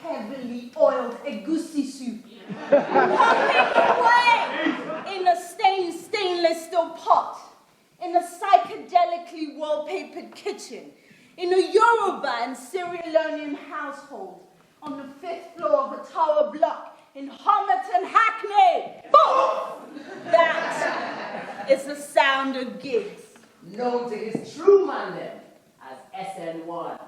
heavily oiled egusi soup. Pumping away in a stainless steel pot, in a psychedelically wallpapered kitchen, in a Yoruba and Sierra Leonean household, on the 5th floor of a tower block in Homerton, Hackney. Boom! That is the sound of gigs. Known to his true man then as SN1.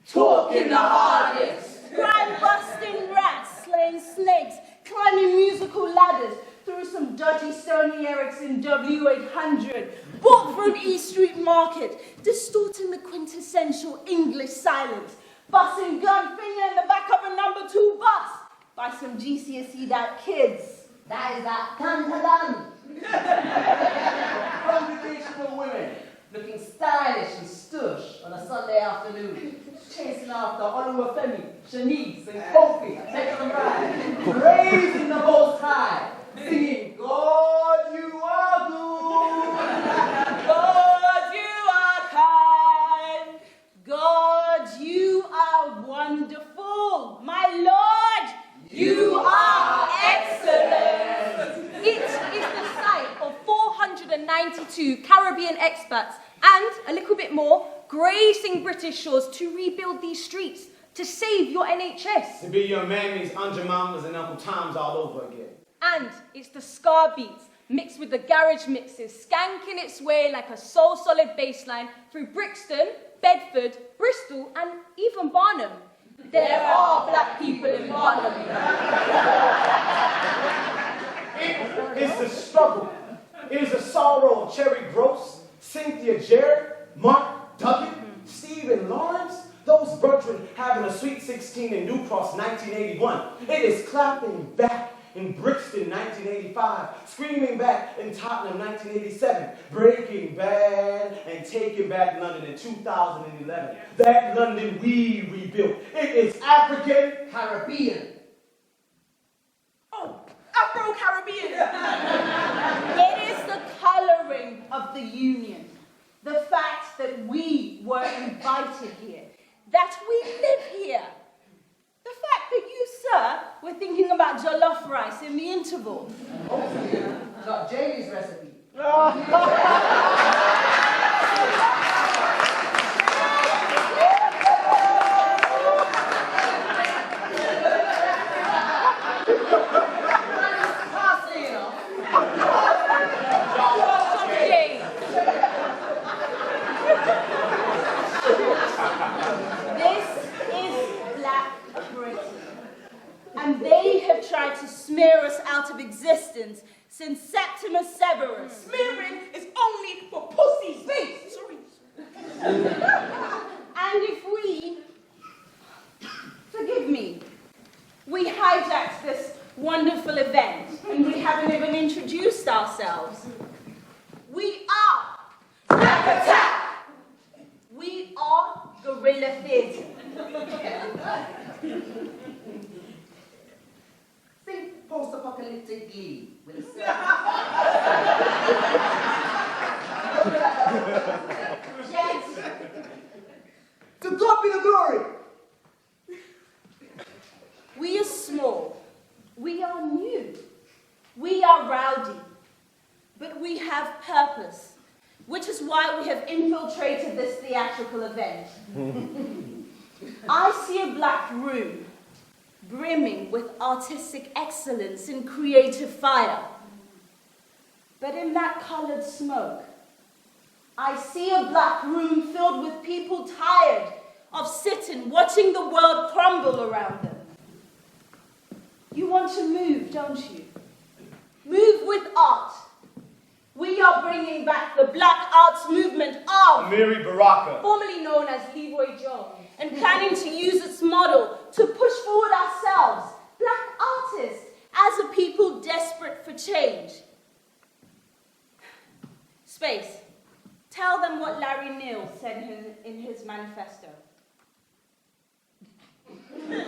Talking the hardest. Crime-busting rats, slaying snakes, climbing musical ladders through some dodgy Sony Ericsson W800, bought from East Street Market, distorting the quintessential English silence, busting gun finger in the back of a number 2 bus by some GCSE'd out kids. That is that Tantalan. Congregational women looking stylish and stush on a Sunday afternoon, chasing after Oluwafemi, Shanice, and Kofi, taking them right, praising the Most High, singing, God, you are good, God, you are kind, God, you are wonderful, my Lord, you are excellent. It is the site of 492 Caribbean experts and, a little bit more, gracing British shores to rebuild these streets, to save your NHS. To be your mammies, Aunt Mamas, and Uncle Toms all over again. And it's the ska beats, mixed with the garage mixes, skanking its way like a soul-solid bassline through Brixton, Bedford, Bristol, and even Barnum. There are black people in Barnum. It is the struggle. It is the sorrow of Cherry Gross, Cynthia Jarrett, Mark Duggett, Stephen Lawrence, those brethren having a Sweet 16 in New Cross 1981. It is clapping back in Brixton 1985, screaming back in Tottenham 1987, breaking bad and taking back London in 2011. That London we rebuilt. It is African Caribbean. Oh, Afro-Caribbean. It is the colouring of the Union. The fact that we were invited here. That we live here. The fact that you, sir, were thinking about jollof rice in the interval. Not Jamie's recipe. And they have tried to smear us out of existence since Septimus Severus. Smearing is only for pussy's face. Sorry. And if we, forgive me, we hijacked this wonderful event and we haven't even introduced ourselves. We are Attack! We are guerrilla theatre. Think post-apocalyptically with a Yes. To God be the glory! We are small. We are new. We are rowdy. But we have purpose, which is why we have infiltrated this theatrical event. I see a black room brimming with artistic excellence and creative fire. But in that colored smoke, I see a black room filled with people tired of sitting, watching the world crumble around them. You want to move, don't you? Move with art. We are bringing back the black arts movement of Mary Baraka, Formerly known as Leroy Jones. and planning to use its model to push forward ourselves, black artists, as a people desperate for change. Space, tell them what Larry Neal said in his manifesto. Yeah,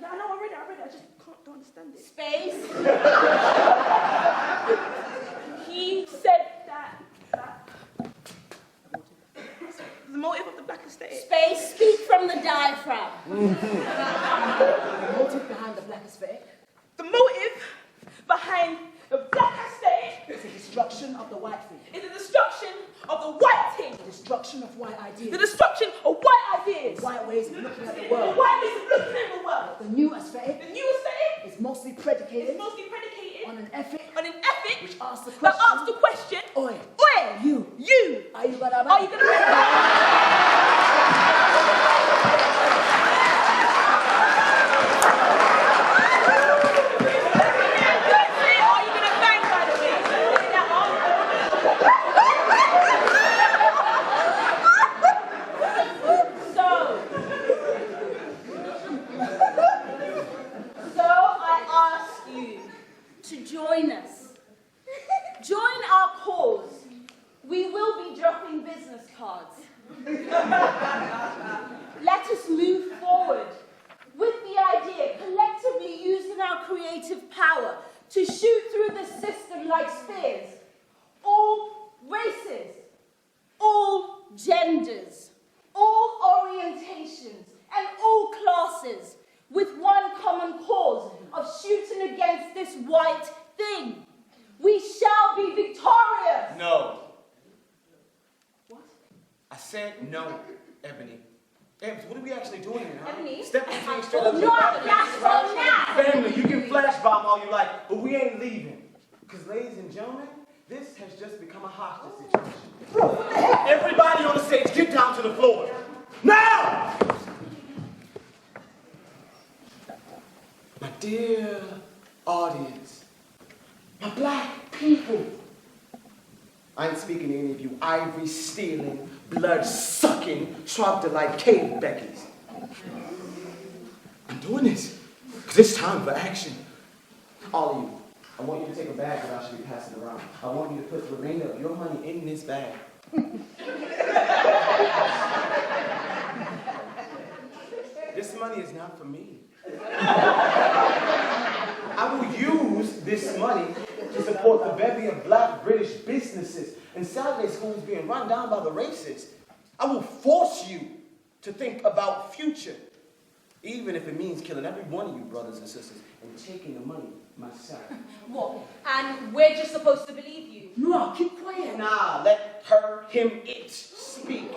I know, I read it. I just don't understand it. Space. He said that the motive of the black aesthetic? Space, speak from the diaphragm. The motive behind the black aesthetic The motive behind the black aesthetic is the destruction of the white thing. is the destruction of the white thing. The destruction of white ideas. The destruction of white ideas. White ways of looking at the The world. white ways of looking at the world. The new aesthetic The new aesthetic is mostly is predicated mostly predicated on an ethic on an ethic which asks the that question, asks the question, Oi, Oi, you, are you gonna are you gonna So I ask you to join us. Join our cause. We will be dropping business cards. Let us move forward with the idea, collectively using our creative power to shoot through the system like spears. All races, all genders, all orientations, and all classes, with one common cause of shooting against this white thing. We shall be victorious. No. What? I said no, Ebony. Ebony, what are we actually doing here, huh? Ebony? Step between straight up. Not flash bomb now. Family, you can flash bomb all you like, but we ain't leaving. Because, ladies and gentlemen, this has just become a hostage situation. Everybody on the stage, get down to the floor. Now! My dear audience, my black people, I ain't speaking to any of you ivory-stealing, blood-sucking, troglodyte cave Beckys. I'm doing this because it's time for action. All of you, I want you to take a bag that I should be passing around. I want you to put the remainder of your money in this bag. This money is not for me. I will use this money to support the bevy of black British businesses and Saturday schools being run down by the racists. I will force you to think about future, even if it means killing every one of you brothers and sisters and taking the money myself. What? And we're just supposed to believe you? No, keep quiet. Nah, let her, him, it speak.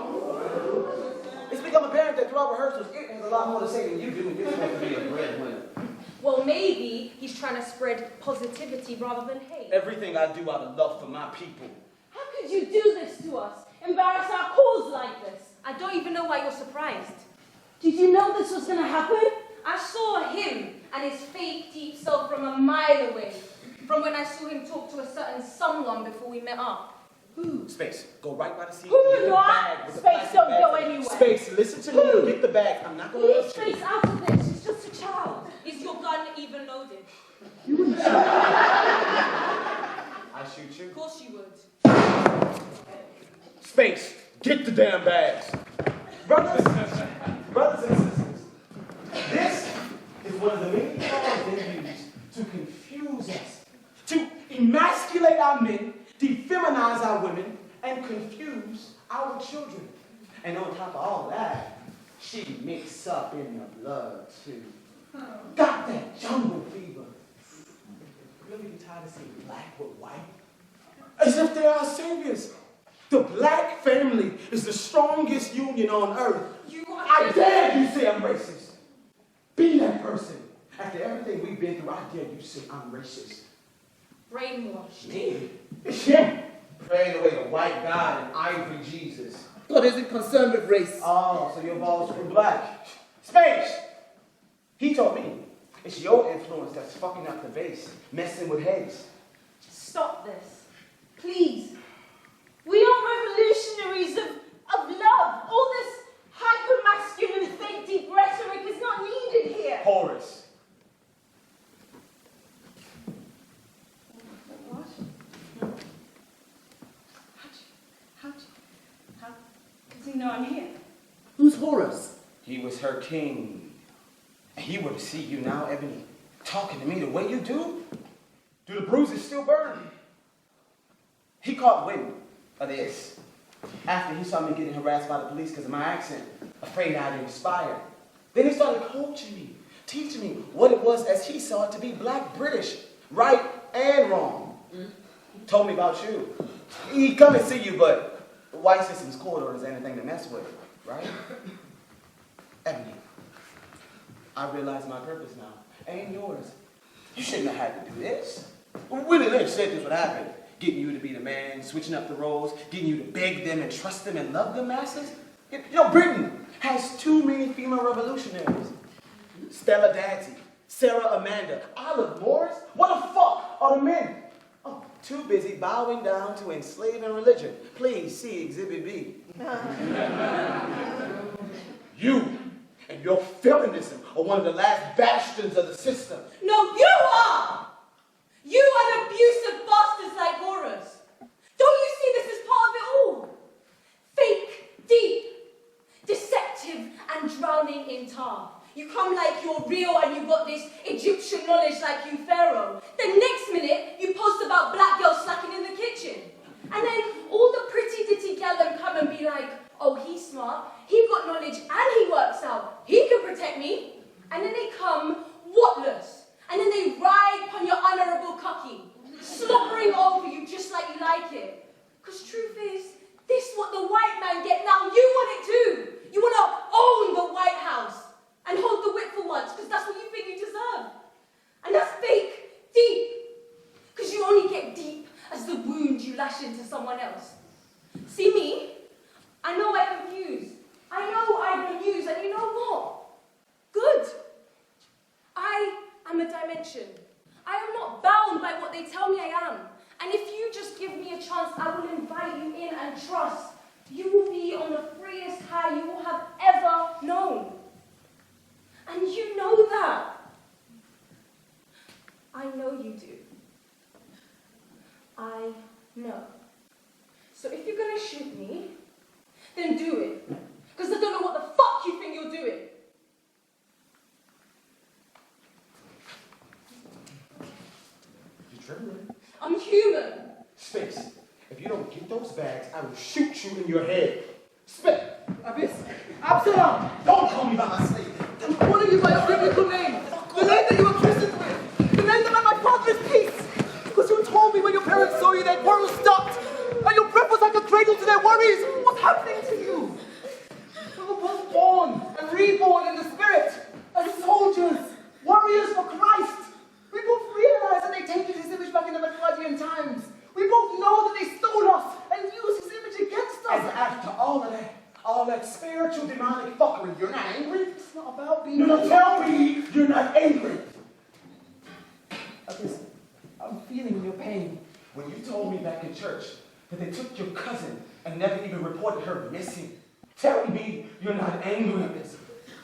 It's become apparent that throughout rehearsals, it has a lot more to say than you do, and you're supposed to be a breadwinner. Well, maybe he's trying to spread positivity rather than hate. Everything I do out of love for my people. How could you do this to us? Embarrass our cause like this? I don't even know why you're surprised. Did you know this was going to happen? I saw him and his fake deep self from a mile away. From when I saw him talk to a certain someone before we met up. Who? Space, go right by the seat. Who get the not? bag with the Space, plastic don't bag. go anywhere. Space, listen to me. Get the bag. I'm not going to Leave hurt you. Space out of this. She's just a child. Is your gun even loaded? I shoot you. Of course you would. Space, get the damn bags. Brothers and sisters, this is one of the many laws they use to confuse us, to emasculate our men, defeminize our women, and confuse our children. And on top of all that, she mixed up in the blood too. Got that jungle fever. Really be tired of seeing black with white? As if they are saviors. The black family is the strongest union on earth. I dare you say I'm racist. Be that person. After everything we've been through, I dare you say I'm racist. Brainwashed. Me? It's him. Praying away the white God and ivory Jesus. God isn't concerned with race. Oh, so your balls were black. Space! He told me it's your influence that's fucking up the vase, messing with heads. Stop this. Please. We are revolutionaries of love. All this hyper-masculine, fake, deep rhetoric is not needed here. Horace. What? How does he know I'm here? Who's Horus? He was her king. And he were to see you now, Ebony, talking to me the way you do. Do the bruises still burn? He caught wind of this. After he saw me getting harassed by the police because of my accent, afraid I'd inspire. Then he started coaching me, teaching me what it was as he saw it to be black British, right and wrong. Told me about you. He'd come and see you, but the white system's court orders ain't anything to mess with, right? Ebony, I realize my purpose now, and yours. You shouldn't have had to do this. Willie Lynch said this would happen. Getting you to be the man, switching up the roles, getting you to beg them and trust them and love the masses. You know, Britain has too many female revolutionaries. Stella Danty, Sarah Amanda, Olive Morris. What the fuck are the men? Oh, too busy bowing down to enslaving religion. Please see Exhibit B. You and your feminism are one of the last bastions of the system. No, you are! You and abusive bastards like Horus. Don't you see this as part of it all? Fake, deep, deceptive, and drowning in tar. You come like you're real and you've got this Egyptian knowledge like you Pharaoh. Then next minute, you post about black girls slacking in the kitchen. And then all the pretty ditty gal them come and be like, oh, he's smart, he got knowledge and he works out, he can protect me. And then they come whatless. And then they ride upon your honourable cocky, slobbering over you just like you like it. Because truth is, this is what the white man get now. You want it too. You want to own the White House and hold the whip for once because that's what you think you deserve. And that's fake, deep. Because you only get deep as the wound you lash into someone else. See me? I know I confuse. I know I abuse, and you know what? Good. I'm a dimension. I am not bound by what they tell me I am. And if you just give me a chance, I will invite you in and trust. You will be on the freest high you will have ever known. And you know that. I know you do. I know. So if you're going to shoot me, then do it. Because I don't know what the fuck you think you're doing. I'm human. Sphinx, if you don't get those bags, I will shoot you in your head. Spit. Abyss. Absalom. Don't call me by my slave. I'm calling you by your biblical name. The name that you were christened with. The name that meant my father's peace. Because you told me when your parents saw you, their quarrel stopped. And your breath was like a cradle to their worries. What's happening to you? We were both born and reborn in the spirit. As soldiers, warriors for Christ. We both realize that they taken his image back in the Maccabean times. We both know that they stole us and used his image against us. And after all that spiritual demonic fuckery, you're not angry? It's not about being No, tell me you're not angry. Listen, I'm feeling your pain. When you told me back in church that they took your cousin and never even reported her missing, tell me you're not angry at this.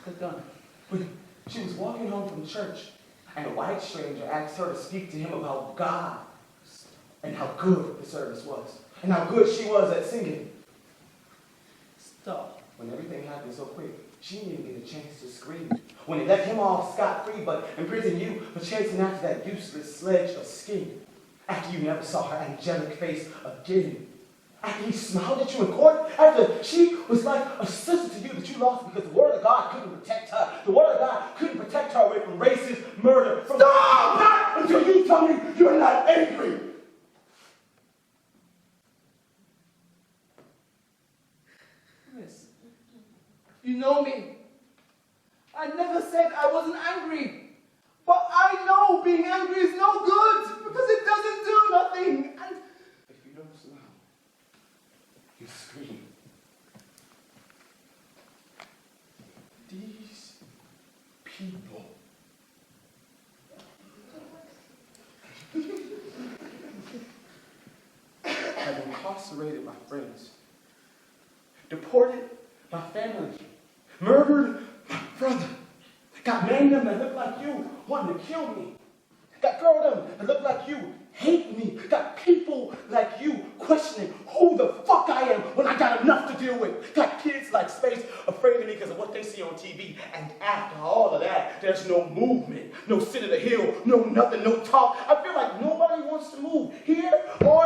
Good done. When she was walking home from church, and a white stranger asked her to speak to him about God and how good the service was and how good she was at singing. Stop. When everything happened so quick, she didn't get a chance to scream. When they let him off scot-free but imprisoned you for chasing after that useless sledge of skin. After you never saw her angelic face again. After he smiled at you in court. After she was like a sister to you that you lost because the word of God couldn't protect her. The word of God couldn't protect her away from racist murder. From Stop! Not until you tell me you're not angry. Chris, you know me. I never said I wasn't angry. But I know being angry is no good because it doesn't do nothing. And if you don't smile, you scream. These people have incarcerated my friends, deported my family, murdered my brother, got men of them that look like you wanting to kill me, got girls of them that look like you hate me, got people like you questioning who the fuck I am when I got enough to deal with, got kids like Space afraid of me because of what they see on TV, and after all of that, there's no movement, no sit at the hill, no nothing, no talk. I feel like nobody wants to move here or